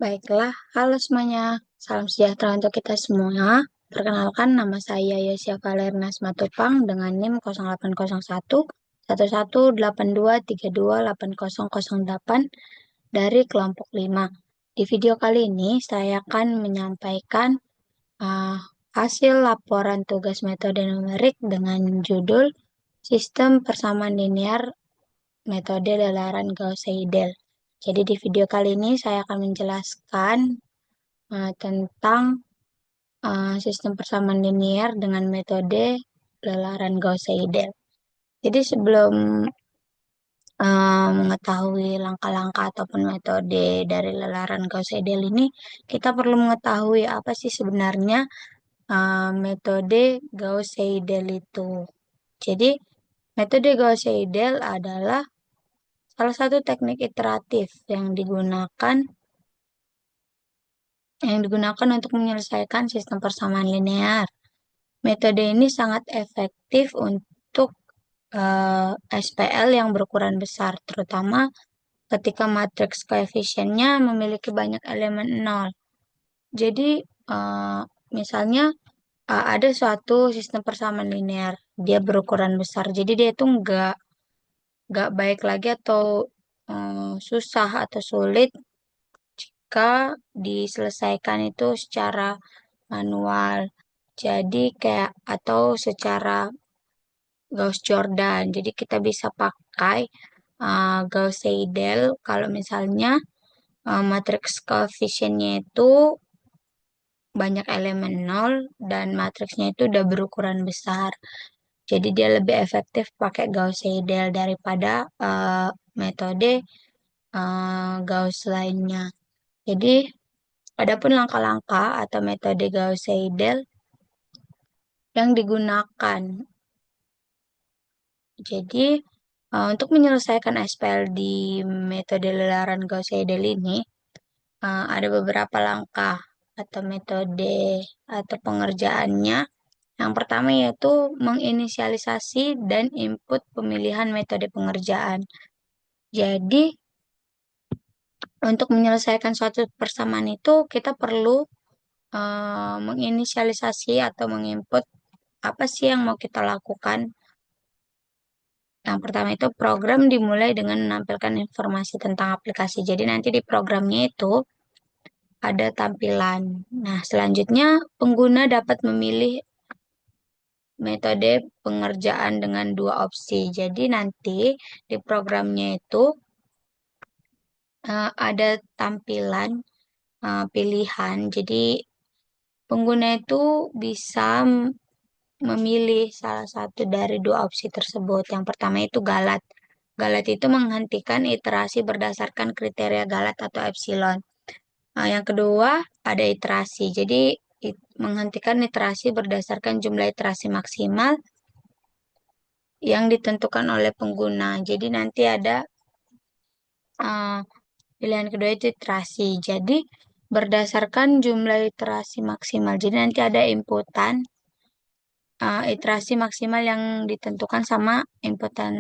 Baiklah, halo semuanya. Salam sejahtera untuk kita semua. Perkenalkan, nama saya Yosia Valerna Matupang dengan NIM 0801 1182328008 dari kelompok 5. Di video kali ini, saya akan menyampaikan uh, hasil laporan tugas metode numerik dengan judul Sistem Persamaan Linear Metode Lelaran Gauss-Seidel. Jadi di video kali ini saya akan menjelaskan tentang sistem persamaan linear dengan metode lelaran Gauss-Seidel. Jadi sebelum mengetahui langkah-langkah ataupun metode dari lelaran Gauss-Seidel ini, kita perlu mengetahui apa sih sebenarnya metode Gauss-Seidel itu. Jadi metode Gauss-Seidel adalah salah satu teknik iteratif yang digunakan untuk menyelesaikan sistem persamaan linear. Metode ini sangat efektif untuk SPL yang berukuran besar, terutama ketika matriks koefisiennya memiliki banyak elemen nol. Jadi, misalnya ada suatu sistem persamaan linear, dia berukuran besar, jadi dia itu nggak baik lagi atau susah atau sulit jika diselesaikan itu secara manual. Jadi kayak atau secara Gauss-Jordan. Jadi kita bisa pakai Gauss-Seidel kalau misalnya matriks koefisiennya itu banyak elemen nol dan matriksnya itu udah berukuran besar. Jadi dia lebih efektif pakai Gauss-Seidel daripada metode Gauss lainnya. Jadi adapun langkah-langkah atau metode Gauss-Seidel yang digunakan. Jadi untuk menyelesaikan SPL di metode lelaran Gauss-Seidel ini ada beberapa langkah atau metode atau pengerjaannya. Yang pertama yaitu menginisialisasi dan input pemilihan metode pengerjaan. Jadi untuk menyelesaikan suatu persamaan itu kita perlu menginisialisasi atau menginput apa sih yang mau kita lakukan. Yang pertama itu program dimulai dengan menampilkan informasi tentang aplikasi. Jadi nanti di programnya itu ada tampilan. Nah, selanjutnya pengguna dapat memilih metode pengerjaan dengan dua opsi. Jadi nanti di programnya itu ada tampilan pilihan. Jadi pengguna itu bisa memilih salah satu dari dua opsi tersebut. Yang pertama itu galat. Galat itu menghentikan iterasi berdasarkan kriteria galat atau epsilon. Yang kedua ada iterasi. Jadi menghentikan iterasi berdasarkan jumlah iterasi maksimal yang ditentukan oleh pengguna. Jadi nanti ada pilihan kedua itu iterasi. Jadi berdasarkan jumlah iterasi maksimal. Jadi nanti ada inputan iterasi maksimal yang ditentukan sama inputan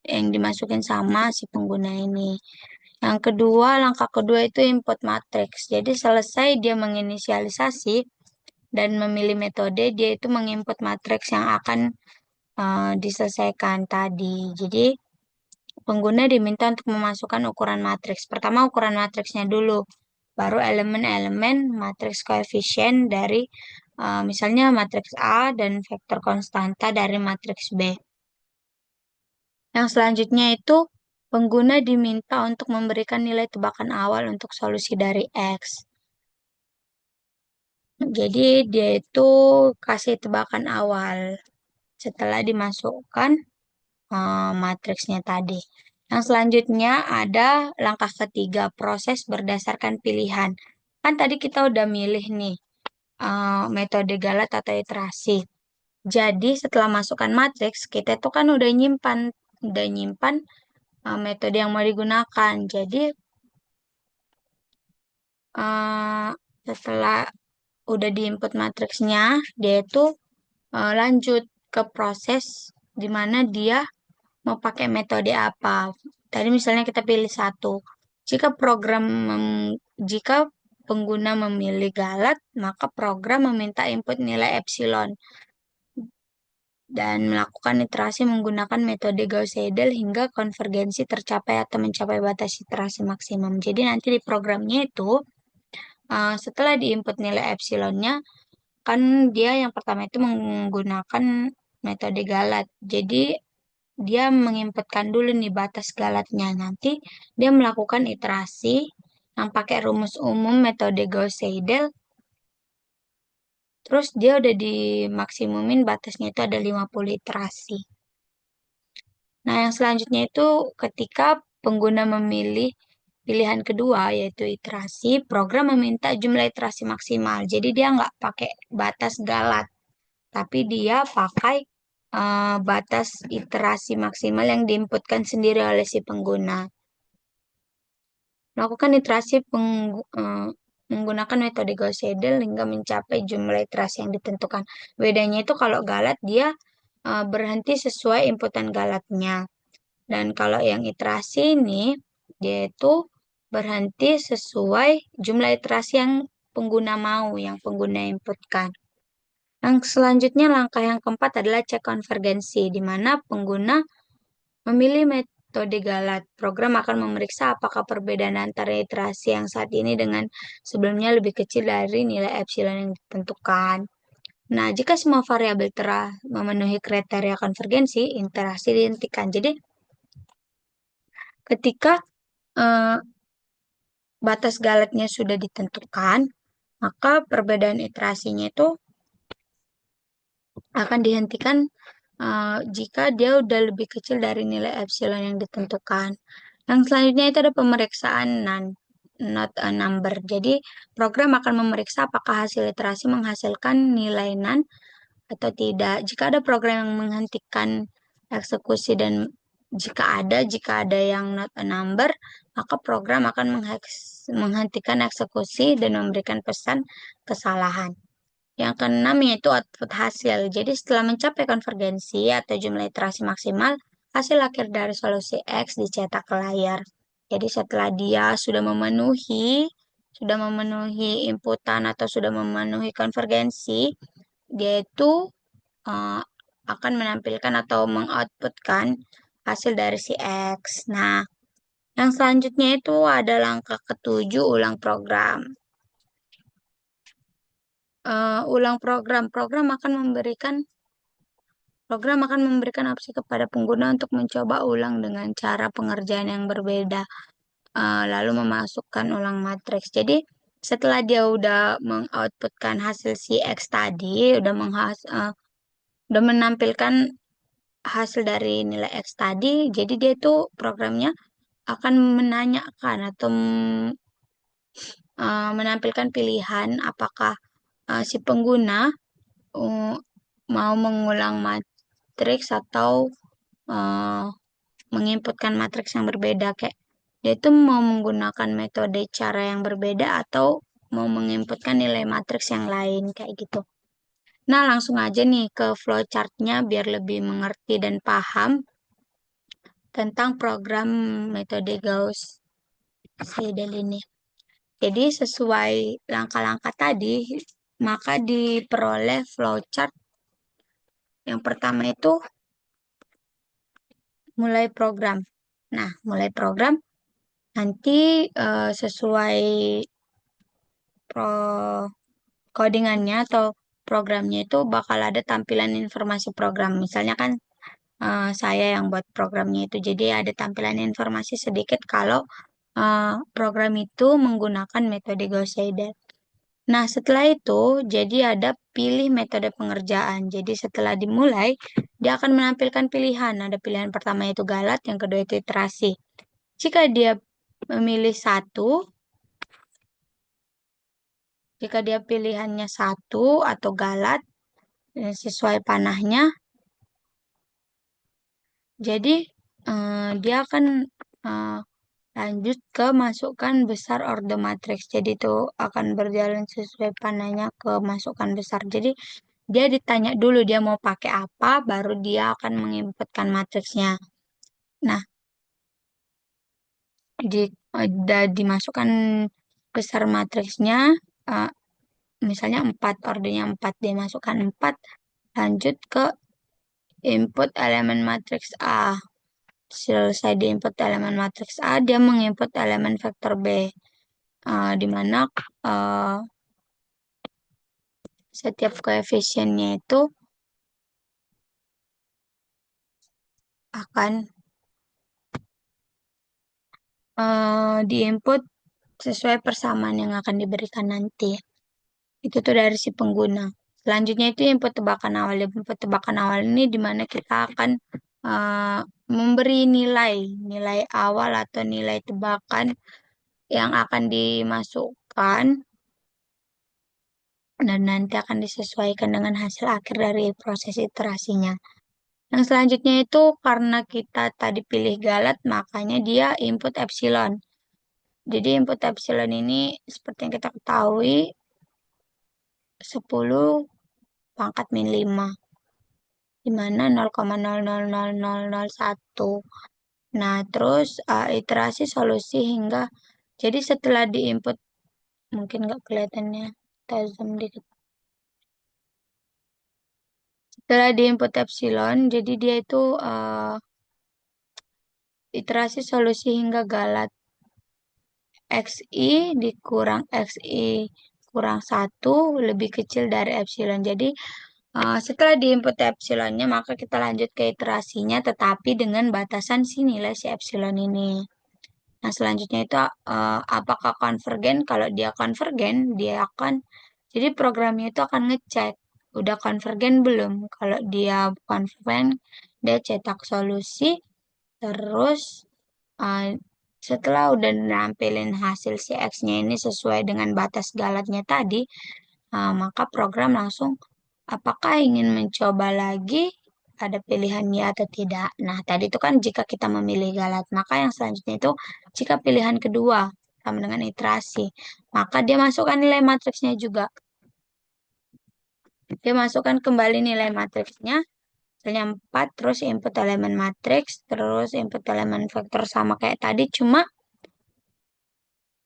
yang dimasukin sama si pengguna ini. Yang kedua, langkah kedua itu input matriks. Jadi selesai dia menginisialisasi dan memilih metode, dia itu menginput matriks yang akan diselesaikan tadi. Jadi pengguna diminta untuk memasukkan ukuran matriks. Pertama ukuran matriksnya dulu, baru elemen-elemen matriks koefisien dari misalnya matriks A dan vektor konstanta dari matriks B. Yang selanjutnya itu pengguna diminta untuk memberikan nilai tebakan awal untuk solusi dari X. Jadi dia itu kasih tebakan awal setelah dimasukkan matriksnya tadi. Yang selanjutnya ada langkah ketiga, proses berdasarkan pilihan. Kan tadi kita udah milih nih metode galat atau iterasi. Jadi setelah masukkan matriks, kita tuh kan udah nyimpan metode yang mau digunakan. Jadi setelah udah diinput matriksnya, dia itu lanjut ke proses di mana dia mau pakai metode apa. Tadi misalnya kita pilih satu. Jika program jika pengguna memilih galat, maka program meminta input nilai epsilon dan melakukan iterasi menggunakan metode Gauss-Seidel hingga konvergensi tercapai atau mencapai batas iterasi maksimum. Jadi nanti di programnya itu setelah diinput nilai epsilonnya, kan dia yang pertama itu menggunakan metode galat. Jadi dia menginputkan dulu nih batas galatnya. Nanti dia melakukan iterasi yang pakai rumus umum metode Gauss-Seidel. Terus dia udah dimaksimumin batasnya itu ada 50 iterasi. Nah, yang selanjutnya itu ketika pengguna memilih pilihan kedua yaitu iterasi, program meminta jumlah iterasi maksimal. Jadi dia nggak pakai batas galat, tapi dia pakai batas iterasi maksimal yang diinputkan sendiri oleh si pengguna. Melakukan iterasi menggunakan metode Gauss-Seidel hingga mencapai jumlah iterasi yang ditentukan. Bedanya itu kalau galat dia berhenti sesuai inputan galatnya. Dan kalau yang iterasi ini, dia itu berhenti sesuai jumlah iterasi yang pengguna mau, yang pengguna inputkan. Yang selanjutnya, langkah yang keempat adalah cek konvergensi, di mana pengguna memilih metode galat. Program akan memeriksa apakah perbedaan antara iterasi yang saat ini dengan sebelumnya lebih kecil dari nilai epsilon yang ditentukan. Nah, jika semua variabel telah memenuhi kriteria konvergensi, iterasi dihentikan. Jadi, ketika eh, batas galatnya sudah ditentukan, maka perbedaan iterasinya itu akan dihentikan jika dia udah lebih kecil dari nilai epsilon yang ditentukan. Yang selanjutnya itu ada pemeriksaan NaN, not a number. Jadi, program akan memeriksa apakah hasil iterasi menghasilkan nilai NaN atau tidak. Jika ada program yang menghentikan eksekusi dan jika ada yang not a number, maka program akan menghentikan eksekusi dan memberikan pesan kesalahan. Yang keenam yaitu output hasil. Jadi setelah mencapai konvergensi atau jumlah iterasi maksimal, hasil akhir dari solusi X dicetak ke layar. Jadi setelah dia sudah memenuhi inputan atau sudah memenuhi konvergensi, dia itu uh, akan menampilkan atau mengoutputkan hasil dari si X. Nah, yang selanjutnya itu ada langkah ketujuh, ulang program. Ulang program. Program akan memberikan opsi kepada pengguna untuk mencoba ulang dengan cara pengerjaan yang berbeda, lalu memasukkan ulang matriks. Jadi, setelah dia udah mengoutputkan hasil si X tadi, udah menampilkan hasil dari nilai X tadi, jadi dia itu programnya akan menanyakan atau menampilkan pilihan apakah si pengguna uh, mau mengulang matriks atau uh, menginputkan matriks yang berbeda, kayak dia itu mau menggunakan metode cara yang berbeda atau mau menginputkan nilai matriks yang lain kayak gitu. Nah, langsung aja nih ke flowchart-nya biar lebih mengerti dan paham tentang program metode Gauss-Seidel ini. Jadi sesuai langkah-langkah tadi, maka diperoleh flowchart yang pertama itu mulai program. Nah, mulai program nanti sesuai pro codingannya atau programnya itu bakal ada tampilan informasi program. Misalnya kan saya yang buat programnya itu, jadi ada tampilan informasi sedikit kalau program itu menggunakan metode Gauss-Seidel. Nah, setelah itu, jadi ada pilih metode pengerjaan. Jadi setelah dimulai, dia akan menampilkan pilihan. Ada pilihan pertama yaitu galat, yang kedua itu iterasi. Jika dia memilih jika dia pilihannya satu atau galat, sesuai panahnya, jadi dia akan eh, lanjut ke masukkan besar ordo matriks. Jadi itu akan berjalan sesuai panahnya ke masukkan besar. Jadi dia ditanya dulu dia mau pakai apa, baru dia akan menginputkan matriksnya. Nah, udah dimasukkan besar matriksnya, uh, misalnya 4, ordernya 4, dia masukkan 4, lanjut ke input elemen matriks A. Selesai di input elemen matriks A, dia menginput elemen vektor B, di mana uh, setiap koefisiennya itu akan diinput sesuai persamaan yang akan diberikan nanti. Itu tuh dari si pengguna. Selanjutnya itu input tebakan awal. Input tebakan awal ini di mana kita akan uh, memberi nilai awal atau nilai tebakan yang akan dimasukkan dan nanti akan disesuaikan dengan hasil akhir dari proses iterasinya. Yang selanjutnya itu karena kita tadi pilih galat, makanya dia input epsilon. Jadi input epsilon ini seperti yang kita ketahui 10 pangkat min 5, di mana 0,000001. Nah, terus iterasi solusi hingga, jadi setelah diinput, mungkin nggak kelihatannya, kita zoom dikit. Setelah diinput epsilon, jadi dia itu iterasi solusi hingga galat. XI dikurang XI kurang 1 lebih kecil dari epsilon. Jadi setelah diinput epsilonnya, maka kita lanjut ke iterasinya, tetapi dengan batasan si nilai si epsilon ini. Nah, selanjutnya itu apakah konvergen? Kalau dia konvergen, dia akan, jadi programnya itu akan ngecek, udah konvergen belum? Kalau dia konvergen, dia cetak solusi, terus uh, setelah udah nampilin hasil si X-nya ini sesuai dengan batas galatnya tadi, maka program langsung apakah ingin mencoba lagi, ada pilihan ya atau tidak. Nah, tadi itu kan jika kita memilih galat, maka yang selanjutnya itu jika pilihan kedua sama dengan iterasi, maka dia masukkan nilai matriksnya juga. Dia masukkan kembali nilai matriksnya, misalnya 4, terus input elemen matriks, terus input elemen vektor sama kayak tadi, cuma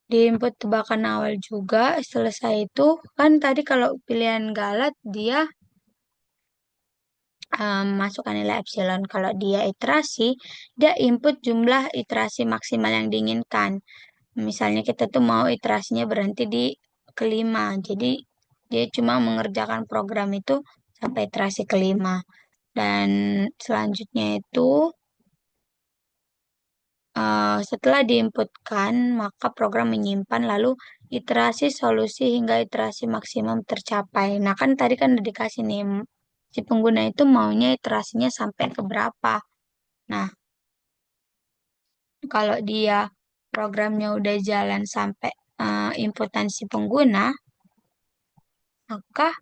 di input tebakan awal juga. Selesai itu kan tadi kalau pilihan galat dia masukkan nilai epsilon. Kalau dia iterasi, dia input jumlah iterasi maksimal yang diinginkan. Misalnya kita tuh mau iterasinya berhenti di kelima, jadi dia cuma mengerjakan program itu sampai iterasi kelima. Dan selanjutnya itu setelah diinputkan, maka program menyimpan lalu iterasi solusi hingga iterasi maksimum tercapai. Nah, kan tadi kan udah dikasih nih, si pengguna itu maunya iterasinya sampai ke berapa. Nah, kalau dia programnya udah jalan sampai inputan si pengguna, maka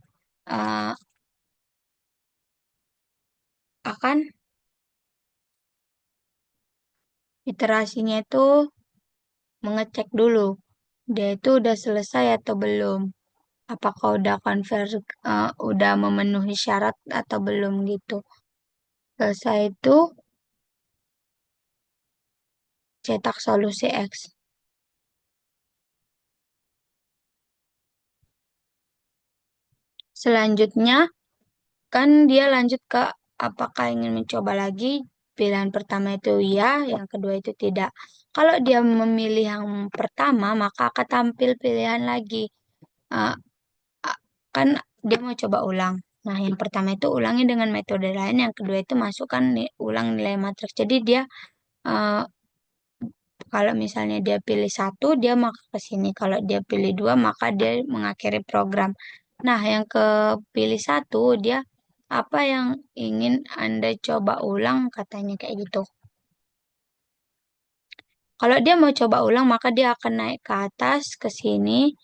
eh, akan iterasinya itu mengecek dulu dia itu udah selesai atau belum. Apakah udah memenuhi syarat atau belum gitu. Selesai itu cetak solusi X. Selanjutnya kan dia lanjut ke apakah ingin mencoba lagi. Pilihan pertama itu ya, yang kedua itu tidak. Kalau dia memilih yang pertama, maka akan tampil pilihan lagi. Eh, kan dia mau coba ulang. Nah, yang pertama itu ulangi dengan metode lain, yang kedua itu masukkan ulang nilai matriks. Jadi dia eh, kalau misalnya dia pilih 1, dia maka ke sini. Kalau dia pilih 2, maka dia mengakhiri program. Nah, yang kepilih 1, dia apa yang ingin Anda coba ulang, katanya kayak gitu. Kalau dia mau coba ulang, maka dia akan naik ke atas, ke sini,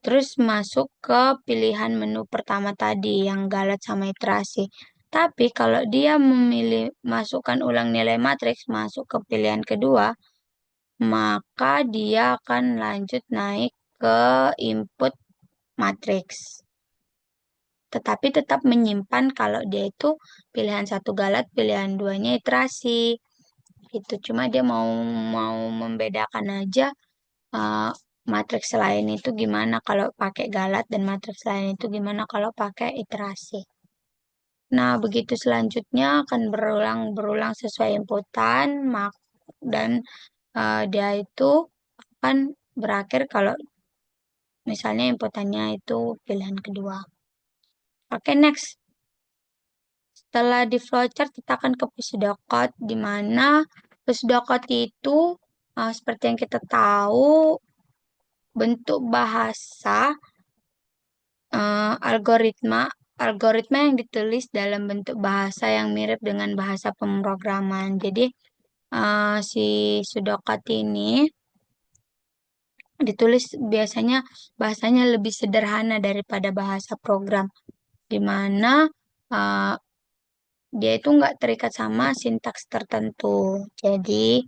terus masuk ke pilihan menu pertama tadi, yang galat sama iterasi. Tapi kalau dia memilih masukkan ulang nilai matriks, masuk ke pilihan kedua, maka dia akan lanjut naik ke input matriks. Tetapi tetap menyimpan kalau dia itu pilihan satu galat, pilihan duanya iterasi. Itu cuma dia mau mau membedakan aja matriks lain itu gimana kalau pakai galat dan matriks lain itu gimana kalau pakai iterasi. Nah, begitu selanjutnya akan berulang-berulang sesuai inputan, dan dia itu akan berakhir kalau misalnya inputannya itu pilihan kedua. Oke, next. Setelah di flowchart, kita akan ke pseudocode, di mana pseudocode itu seperti yang kita tahu, bentuk bahasa algoritma algoritma yang ditulis dalam bentuk bahasa yang mirip dengan bahasa pemrograman. Jadi si pseudocode ini ditulis biasanya bahasanya lebih sederhana daripada bahasa program, di mana uh, dia itu nggak terikat sama sintaks tertentu. Jadi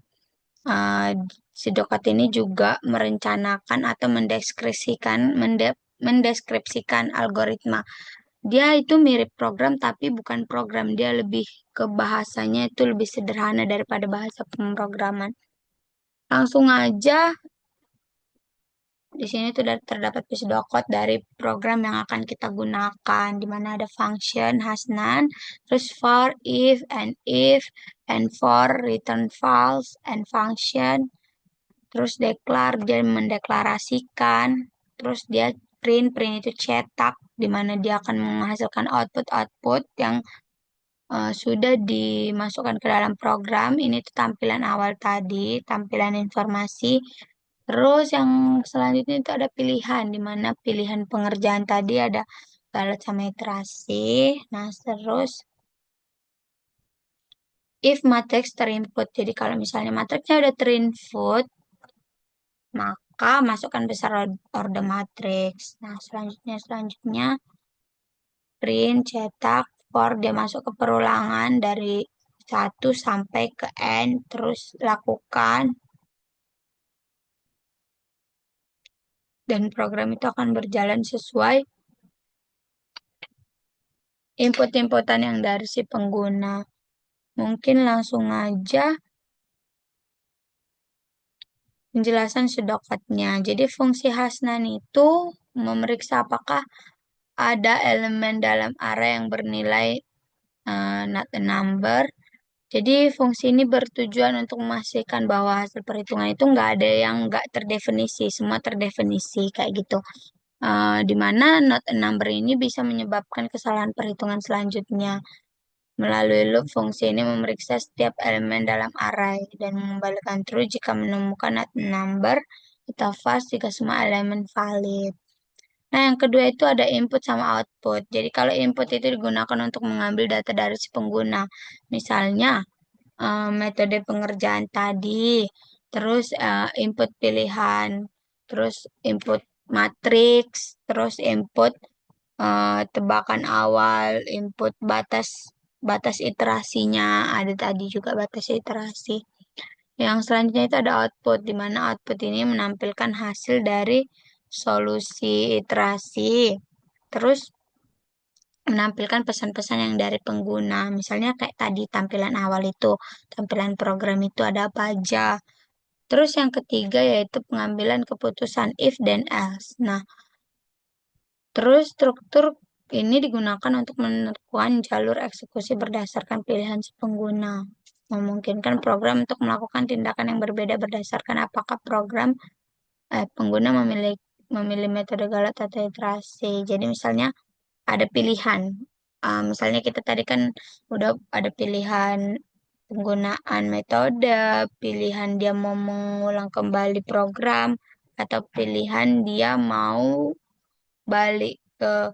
uh, si Dokat ini juga merencanakan atau mendeskripsikan algoritma. Dia itu mirip program tapi bukan program. Dia lebih ke bahasanya itu lebih sederhana daripada bahasa pemrograman. Langsung aja di sini tuh terdapat pseudocode dari program yang akan kita gunakan, di mana ada function, hasnan, terus for, and for, return false, and function, terus declare, dia mendeklarasikan, terus dia print itu cetak, di mana dia akan menghasilkan output yang sudah dimasukkan ke dalam program. Ini tuh tampilan awal tadi, tampilan informasi. Terus yang selanjutnya itu ada pilihan, di mana pilihan pengerjaan tadi ada galat sama iterasi. Nah, terus if matrix terinput. Jadi kalau misalnya matriksnya udah terinput, maka masukkan besar order matrix. Nah, selanjutnya print, cetak, for dia masuk ke perulangan dari 1 sampai ke N, terus lakukan, dan program itu akan berjalan sesuai input-inputan yang dari si pengguna. Mungkin langsung aja penjelasan sedokatnya. Jadi fungsi Hasnan itu memeriksa apakah ada elemen dalam array yang bernilai not a number. Jadi fungsi ini bertujuan untuk memastikan bahwa hasil perhitungan itu nggak ada yang nggak terdefinisi, semua terdefinisi kayak gitu. Di mana not a number ini bisa menyebabkan kesalahan perhitungan selanjutnya. Melalui loop, fungsi ini memeriksa setiap elemen dalam array dan mengembalikan true jika menemukan not a number atau false jika semua elemen valid. Nah, yang kedua itu ada input sama output. Jadi kalau input itu digunakan untuk mengambil data dari si pengguna. Misalnya, metode pengerjaan tadi, terus input pilihan, terus input matriks, terus input tebakan awal, input batas batas iterasinya, ada tadi juga batas iterasi. Yang selanjutnya itu ada output, di mana output ini menampilkan hasil dari solusi iterasi. Terus menampilkan pesan-pesan yang dari pengguna. Misalnya kayak tadi tampilan awal itu, tampilan program itu ada apa aja. Terus yang ketiga yaitu pengambilan keputusan if dan else. Nah, terus struktur ini digunakan untuk menentukan jalur eksekusi berdasarkan pilihan si pengguna. Memungkinkan program untuk melakukan tindakan yang berbeda berdasarkan apakah pengguna memilih metode galat atau iterasi. Jadi misalnya ada pilihan. Misalnya kita tadi kan udah ada pilihan penggunaan metode, pilihan dia mau mengulang kembali program, atau pilihan dia mau balik ke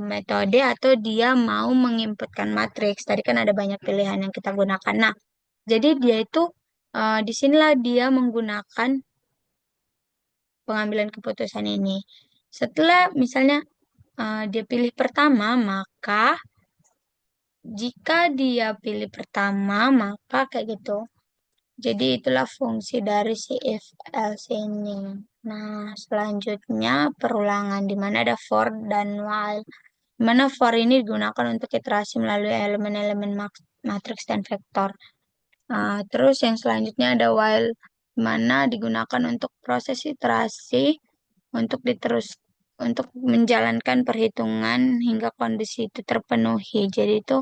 metode, atau dia mau menginputkan matriks. Tadi kan ada banyak pilihan yang kita gunakan. Nah, jadi dia itu disinilah dia menggunakan pengambilan keputusan ini. Setelah misalnya dia pilih pertama, maka jika dia pilih pertama, maka kayak gitu. Jadi itulah fungsi dari si if else ini. Nah, selanjutnya perulangan di mana ada for dan while. Di mana for ini digunakan untuk iterasi melalui elemen-elemen matriks dan vektor. Terus yang selanjutnya ada while, mana digunakan untuk proses iterasi untuk menjalankan perhitungan hingga kondisi itu terpenuhi. Jadi itu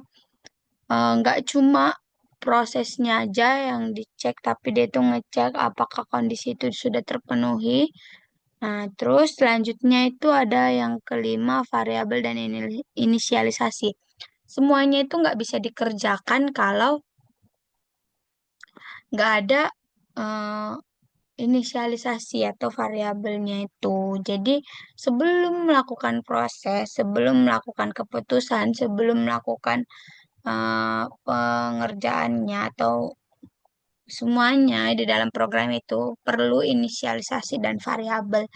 nggak cuma prosesnya aja yang dicek, tapi dia itu ngecek apakah kondisi itu sudah terpenuhi. Nah, terus selanjutnya itu ada yang kelima, variabel dan inisialisasi. Semuanya itu nggak bisa dikerjakan kalau nggak ada eh, inisialisasi atau variabelnya itu. Jadi, sebelum melakukan proses, sebelum melakukan keputusan, sebelum melakukan pengerjaannya atau semuanya di dalam program itu perlu inisialisasi dan variabel,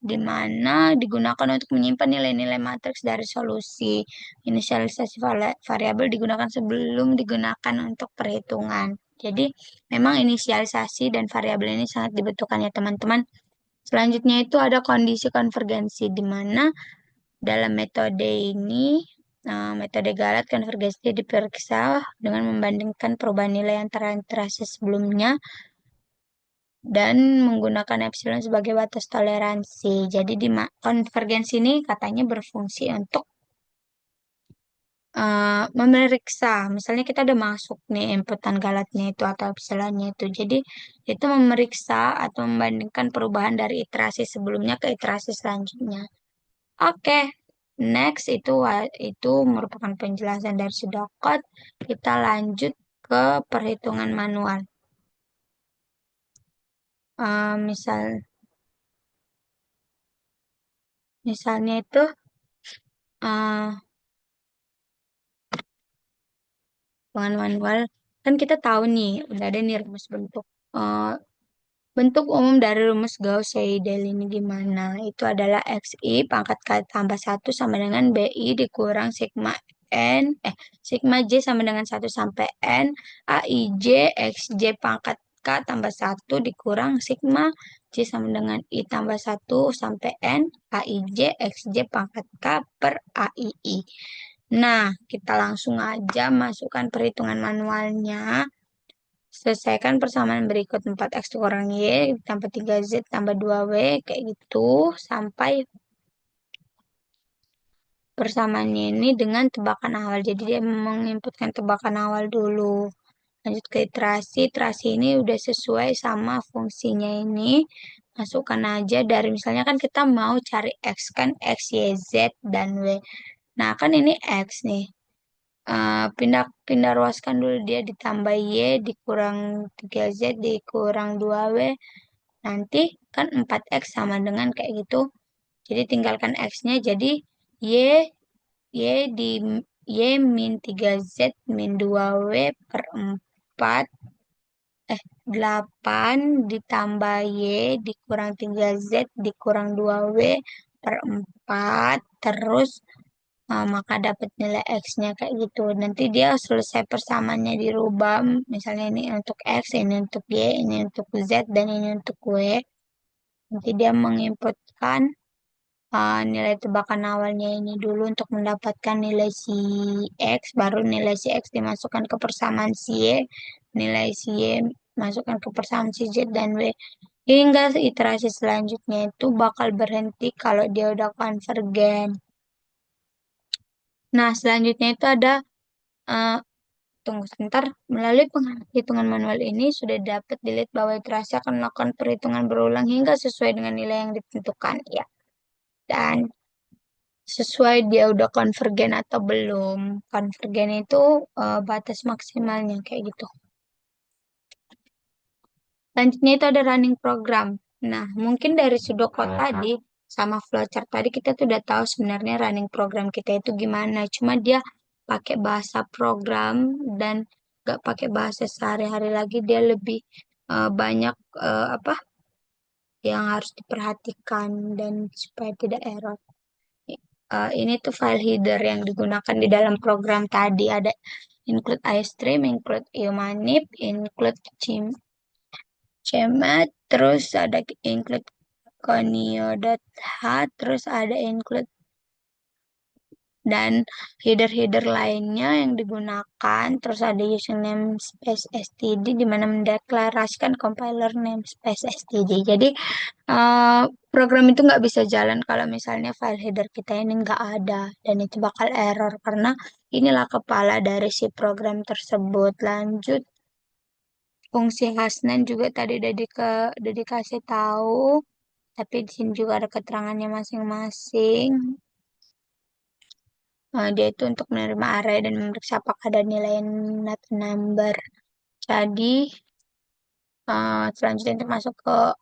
di mana digunakan untuk menyimpan nilai-nilai matriks dari solusi. Inisialisasi variabel digunakan sebelum digunakan untuk perhitungan. Jadi, memang inisialisasi dan variabel ini sangat dibutuhkan ya teman-teman. Selanjutnya itu ada kondisi konvergensi, di mana dalam metode ini, metode Galat konvergensi diperiksa dengan membandingkan perubahan nilai antara iterasi sebelumnya dan menggunakan epsilon sebagai batas toleransi. Jadi di konvergensi ini katanya berfungsi untuk memeriksa, misalnya kita udah masuk nih inputan galatnya itu atau epsilonnya itu. Jadi itu memeriksa atau membandingkan perubahan dari iterasi sebelumnya ke iterasi selanjutnya. Oke, next itu merupakan penjelasan dari Sudokot. Kita lanjut ke perhitungan manual. Misal misalnya itu uh, hitungan manual, kan kita tahu nih udah ada nih rumus uh, bentuk umum dari rumus Gauss-Seidel ini gimana? Itu adalah XI pangkat K tambah satu sama dengan BI dikurang sigma N, sigma J sama dengan satu sampai N, AIJ XJ pangkat K tambah satu dikurang sigma J sama dengan I tambah satu sampai N, AIJ XJ pangkat K per AII. Nah, kita langsung aja masukkan perhitungan manualnya. Selesaikan persamaan berikut 4x kurang Y tambah 3Z tambah 2W kayak gitu sampai persamaannya ini dengan tebakan awal. Jadi dia menginputkan tebakan awal dulu. Lanjut ke iterasi. Iterasi ini udah sesuai sama fungsinya ini. Masukkan aja dari misalnya kan kita mau cari X kan X, Y, Z, dan W. Nah kan ini X nih. Pindah ruaskan dulu dia ditambah Y dikurang 3Z dikurang 2W. Nanti kan 4X sama dengan kayak gitu. Jadi tinggalkan X-nya. Jadi Y, Y di Y min 3Z min 2W per 4. 8 ditambah Y dikurang 3Z dikurang 2W per 4. Terus maka dapat nilai X-nya kayak gitu. Nanti dia selesai persamaannya dirubah. Misalnya ini untuk X, ini untuk Y, ini untuk Z, dan ini untuk W. Nanti dia menginputkan nilai tebakan awalnya ini dulu untuk mendapatkan nilai si X, baru nilai si X dimasukkan ke persamaan si Y, nilai si Y masukkan ke persamaan si Z dan W. Hingga iterasi selanjutnya itu bakal berhenti kalau dia udah konvergen. Nah, selanjutnya itu ada, eh, tunggu sebentar, melalui penghitungan manual ini sudah dapat dilihat bahwa iterasi akan melakukan perhitungan berulang hingga sesuai dengan nilai yang ditentukan, ya. Dan sesuai dia udah konvergen atau belum. Konvergen itu batas maksimalnya kayak gitu. Selanjutnya itu ada running program. Nah, mungkin dari Sudokot tadi sama flowchart tadi kita tuh udah tahu sebenarnya running program kita itu gimana. Cuma dia pakai bahasa program dan gak pakai bahasa sehari-hari lagi. Dia lebih banyak apa yang harus diperhatikan dan supaya tidak error. Ini tuh file header yang digunakan di dalam program tadi. Ada include iStream, include Iumanip, include Cmat, terus ada include Conio.h, terus ada include dan header-header lainnya yang digunakan. Terus ada using namespace std di mana mendeklarasikan compiler namespace std. Jadi program itu nggak bisa jalan kalau misalnya file header kita ini nggak ada, dan itu bakal error karena inilah kepala dari si program tersebut. Lanjut, fungsi Hasnan juga tadi udah dikasih tahu, tapi di sini juga ada keterangannya masing-masing. Dia itu untuk menerima array dan memeriksa apakah ada nilai not number. Jadi selanjutnya itu masuk ke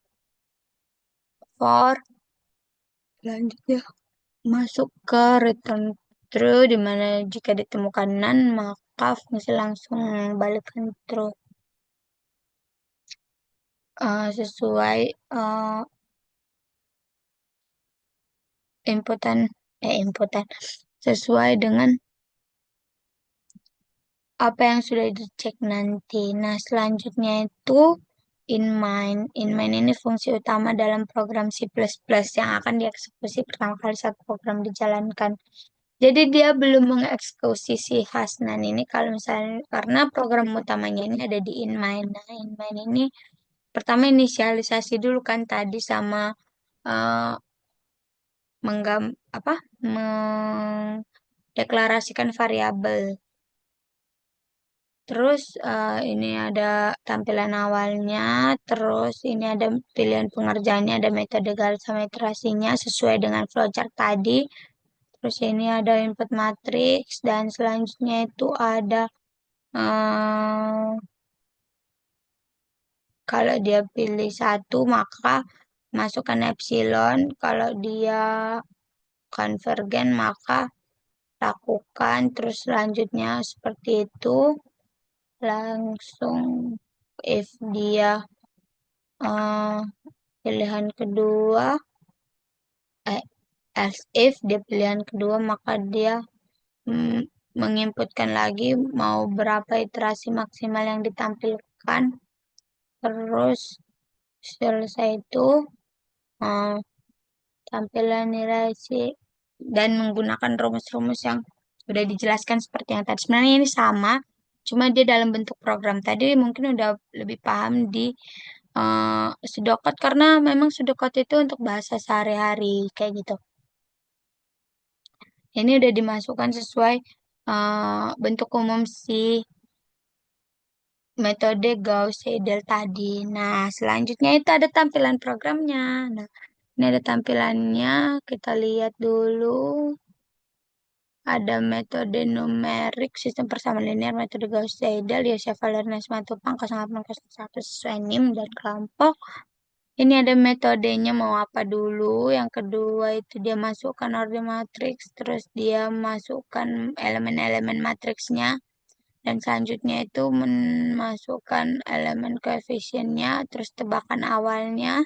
for. Selanjutnya masuk ke return true, di mana jika ditemukan none maka fungsi langsung balikkan true. Sesuai inputan inputan sesuai dengan apa yang sudah dicek nanti. Nah, selanjutnya itu in main ini fungsi utama dalam program C++ yang akan dieksekusi pertama kali saat program dijalankan. Jadi dia belum mengeksekusi si Hasnan ini kalau misalnya karena program utamanya ini ada di in-main. Nah, in-main ini pertama inisialisasi dulu kan tadi sama eh, menggam apa mendeklarasikan variabel. Terus ini ada tampilan awalnya, terus ini ada pilihan pengerjaannya, ada metode garis sama iterasinya sesuai dengan flowchart tadi. Terus ini ada input matrix dan selanjutnya itu ada eh, kalau dia pilih satu maka masukkan epsilon, kalau dia konvergen maka lakukan, terus selanjutnya seperti itu. Langsung if dia eh, pilihan kedua, eh, else if dia pilihan kedua maka dia mm, menginputkan lagi mau berapa iterasi maksimal yang ditampilkan. Terus selesai itu eh, tampilan nilai si dan menggunakan rumus-rumus yang sudah dijelaskan seperti yang tadi. Sebenarnya ini sama, cuma dia dalam bentuk program. Tadi mungkin udah lebih paham di pseudocode karena memang pseudocode itu untuk bahasa sehari-hari kayak gitu. Ini udah dimasukkan sesuai bentuk umum si metode Gauss-Seidel tadi. Nah, selanjutnya itu ada tampilan programnya. Nah, ini ada tampilannya. Kita lihat dulu. Ada metode numerik, sistem persamaan linear, metode Gauss-Seidel, Yosef-Valerian Simatupang 0801 sesuai NIM dan kelompok. Ini ada metodenya mau apa dulu. Yang kedua itu dia masukkan order matrix, terus dia masukkan elemen-elemen matriksnya. Dan selanjutnya itu memasukkan elemen koefisiennya, terus tebakan awalnya,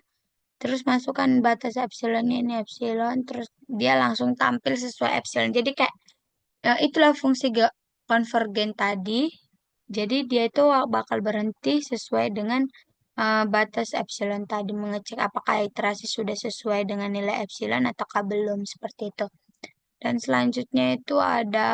terus masukkan batas epsilonnya ini epsilon, terus dia langsung tampil sesuai epsilon. Jadi kayak itulah fungsi konvergen tadi. Jadi dia itu bakal berhenti sesuai dengan batas epsilon tadi, mengecek apakah iterasi sudah sesuai dengan nilai epsilon ataukah belum seperti itu. Dan selanjutnya itu ada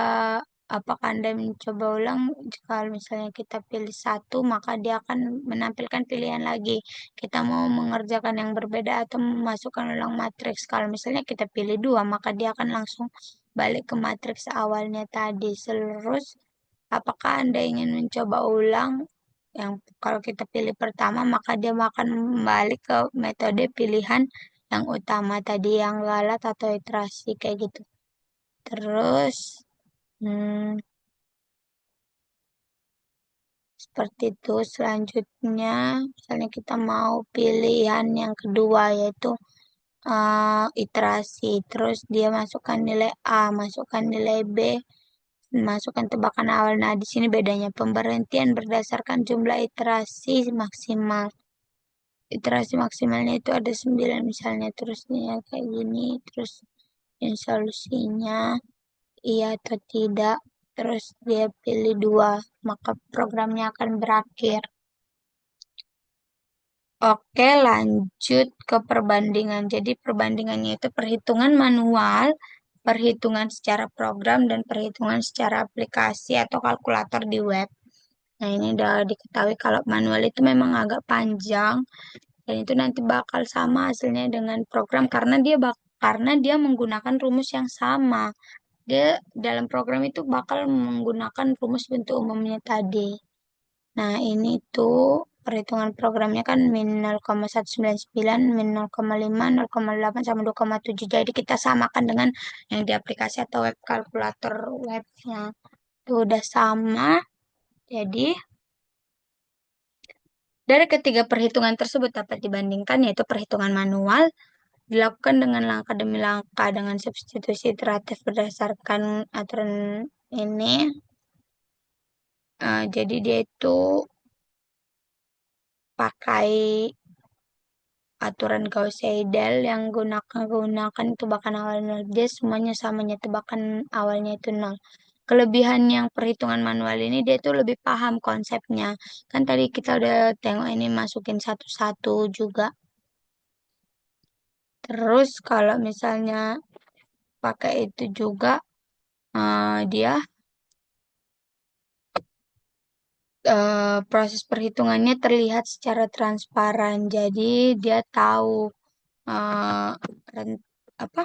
apakah Anda mencoba ulang. Jika misalnya kita pilih satu, maka dia akan menampilkan pilihan lagi. Kita mau mengerjakan yang berbeda atau memasukkan ulang matriks. Kalau misalnya kita pilih dua, maka dia akan langsung balik ke matriks awalnya tadi. Terus, apakah Anda ingin mencoba ulang? Yang kalau kita pilih pertama, maka dia akan kembali ke metode pilihan yang utama tadi, yang galat atau iterasi kayak gitu. Terus, hmm, seperti itu. Selanjutnya, misalnya kita mau pilihan yang kedua, yaitu iterasi. Terus dia masukkan nilai A, masukkan nilai B, masukkan tebakan awal. Nah, di sini bedanya pemberhentian berdasarkan jumlah iterasi maksimal. Iterasi maksimalnya itu ada 9 misalnya. Terus nih ya, kayak gini. Terus yang solusinya iya atau tidak, terus dia pilih dua, maka programnya akan berakhir. Oke, lanjut ke perbandingan. Jadi perbandingannya itu perhitungan manual perhitungan secara program dan perhitungan secara aplikasi atau kalkulator di web. Nah, ini udah diketahui kalau manual itu memang agak panjang dan itu nanti bakal sama hasilnya dengan program karena dia menggunakan rumus yang sama. Dia dalam program itu bakal menggunakan rumus bentuk umumnya tadi. Nah, ini tuh perhitungan programnya kan min 0,199, min 0,5, 0,8, sama 2,7. Jadi kita samakan dengan yang di aplikasi atau web kalkulator webnya. Itu udah sama. Jadi, dari ketiga perhitungan tersebut dapat dibandingkan, yaitu perhitungan manual, dilakukan dengan langkah demi langkah dengan substitusi iteratif berdasarkan aturan ini. Jadi dia itu pakai aturan Gauss-Seidel yang gunakan itu bahkan awal nol. Dia semuanya samanya tebakan awalnya itu nol. Kelebihan yang perhitungan manual ini dia tuh lebih paham konsepnya. Kan tadi kita udah tengok ini masukin satu-satu juga. Terus kalau misalnya pakai itu juga dia proses perhitungannya terlihat secara transparan. Jadi dia tahu eh, apa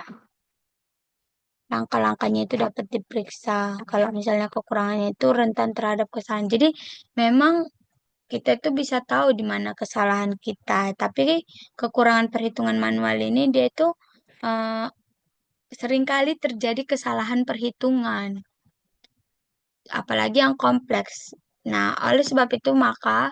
langkah-langkahnya itu dapat diperiksa. Kalau misalnya kekurangannya itu rentan terhadap kesalahan. Jadi memang kita itu bisa tahu di mana kesalahan kita. Tapi kekurangan perhitungan manual ini dia itu eh, seringkali terjadi kesalahan perhitungan, apalagi yang kompleks. Nah, oleh sebab itu maka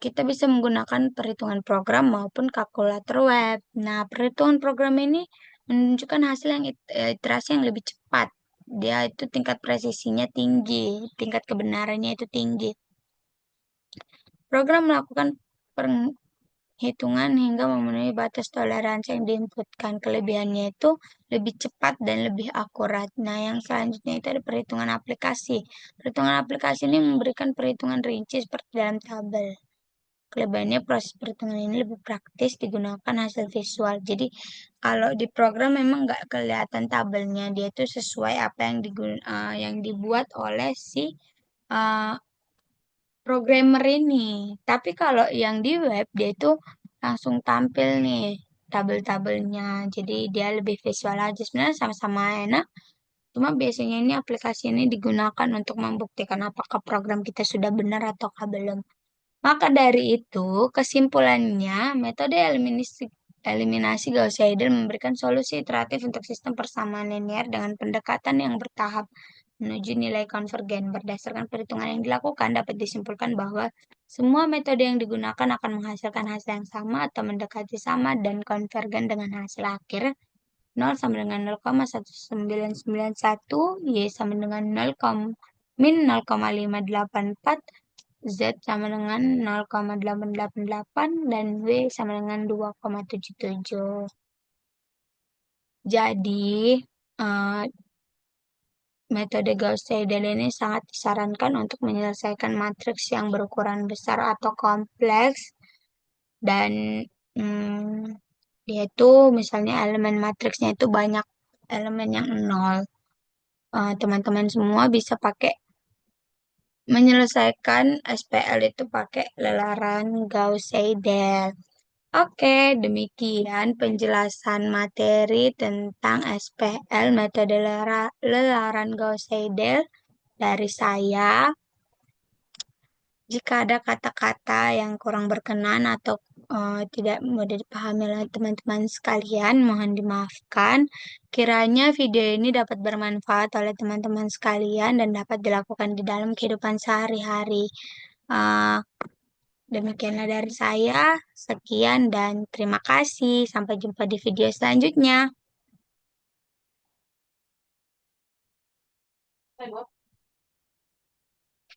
kita bisa menggunakan perhitungan program maupun kalkulator web. Nah, perhitungan program ini menunjukkan hasil yang iterasi yang lebih cepat. Dia itu tingkat presisinya tinggi, tingkat kebenarannya itu tinggi. Program melakukan perhitungan hingga memenuhi batas toleransi yang diinputkan. Kelebihannya itu lebih cepat dan lebih akurat. Nah, yang selanjutnya itu ada perhitungan aplikasi. Perhitungan aplikasi ini memberikan perhitungan rinci seperti dalam tabel. Kelebihannya proses perhitungan ini lebih praktis digunakan hasil visual. Jadi kalau di program memang nggak kelihatan tabelnya, dia itu sesuai apa yang dibuat oleh si uh, programmer ini. Tapi kalau yang di web dia itu langsung tampil nih tabel-tabelnya. Jadi dia lebih visual aja. Sebenarnya sama-sama enak. Cuma biasanya ini aplikasi ini digunakan untuk membuktikan apakah program kita sudah benar ataukah belum. Maka dari itu, kesimpulannya, metode eliminasi Gauss-Seidel memberikan solusi iteratif untuk sistem persamaan linear dengan pendekatan yang bertahap menuju nilai konvergen. Berdasarkan perhitungan yang dilakukan, dapat disimpulkan bahwa semua metode yang digunakan akan menghasilkan hasil yang sama atau mendekati sama dan konvergen dengan hasil akhir 0 sama dengan 0,1991, Y sama dengan 0, min 0,584, Z sama dengan 0,888 dan W sama dengan 2,77. Jadi, eh, metode Gauss-Seidel ini sangat disarankan untuk menyelesaikan matriks yang berukuran besar atau kompleks dan hmm, dia itu misalnya elemen matriksnya itu banyak elemen yang nol. Teman-teman semua bisa pakai menyelesaikan SPL itu pakai lelaran Gauss-Seidel. Oke, demikian penjelasan materi tentang SPL metode lelaran Gauss-Seidel dari saya. Jika ada kata-kata yang kurang berkenan atau tidak mudah dipahami oleh teman-teman sekalian, mohon dimaafkan. Kiranya video ini dapat bermanfaat oleh teman-teman sekalian dan dapat dilakukan di dalam kehidupan sehari-hari. Eh, Demikianlah dari saya. Sekian dan terima kasih. Sampai jumpa di video selanjutnya.